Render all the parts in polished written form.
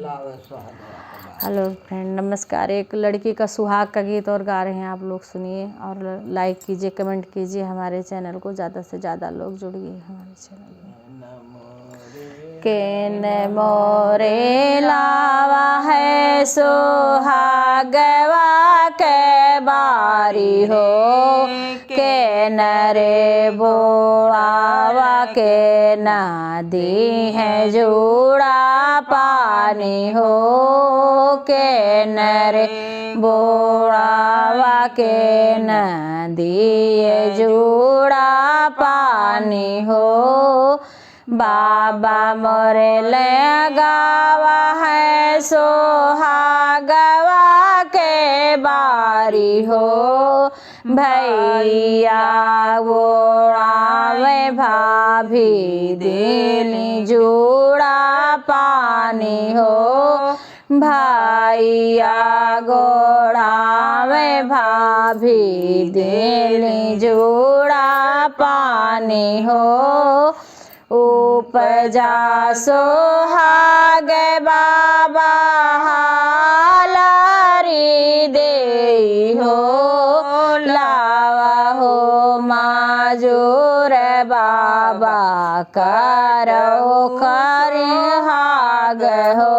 Hello friend, नमस्कार। एक लड़की का सुहाग का गीत और गा रहे हैं, आप लोग सुनिए और लाइक कीजिए, कमेंट कीजिए। हमारे चैनल को ज़्यादा से ज़्यादा लोग जुड़िए हमारे चैनल में। केन मोरे लावा है सुहागवा के बारी हो, केन रे बोआवा के नदी है जुड़ा पानी हो, केन रे बोआवा के नदी है जुड़ा पानी हो। बाबा मोरे ले गावा है सोहागवा के बारी हो, भैया गोड़ावे भाभी दिली जुड़ा पानी हो, भैया गोड़ावे भाभी दिली जुड़ा पानी हो। उपजा सोहाग बाबा हालारी देई हो, लावा हो माजूर बाबा करो खरिहाग हो,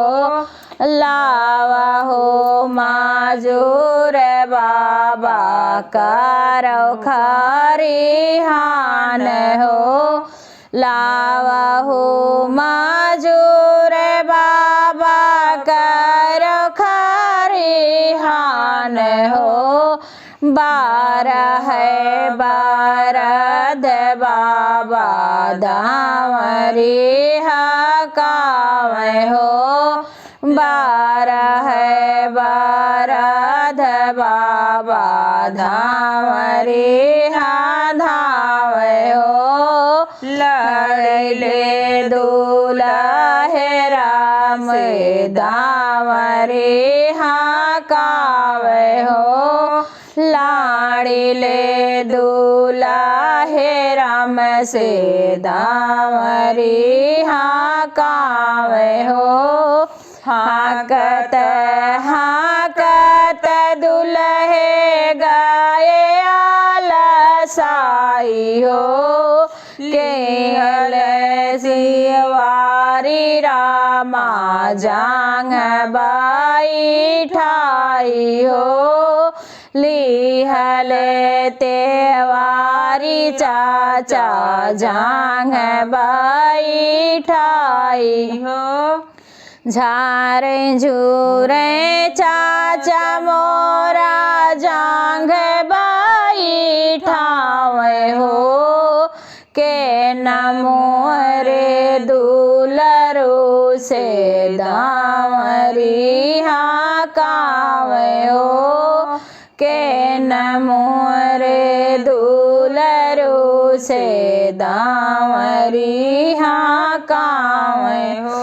लावा हो माजूर बाबा करो खरिहान हो, लावा हो माजूर बाबा करो खरिहान हो। बारह है बारद बाबा दामरी हकावे हो, बारह है बारद बाबा धामरी धावे हो, लड़ले दूल्हे राम दामरी हकावे हो, लाड़िले दूल्हे राम से दामरी हकावे हो। हाकत हाकत दुल्हे गाये आलसाई हो, केहल सिवारी रामा जांग बाई ठाई हो, लिहल तेवारी चाचा जांग बाई ठाई हो, झारे झूरे चाचा मोरा जांग बाई ठावे हो, के नमोरे दूलरू से दामरी हकावे हो, के नमोरे दूलरू से दामरी हकावे हो।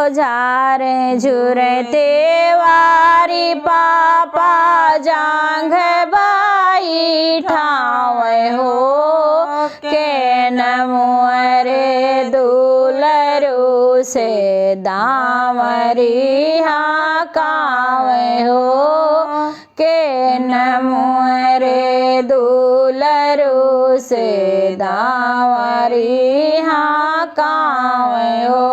झारे झुरे तेवारी पापा जांग बाई ठावे हो, के नमोरे दूलरू से दामरी हकावे हो, के नमोरे दूलरू से दामरी हकावे हो।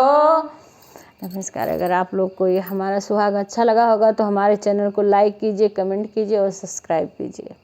नमस्कार। अगर आप लोग को ये हमारा सुहाग अच्छा लगा होगा तो हमारे चैनल को लाइक कीजिए, कमेंट कीजिए और सब्सक्राइब कीजिए।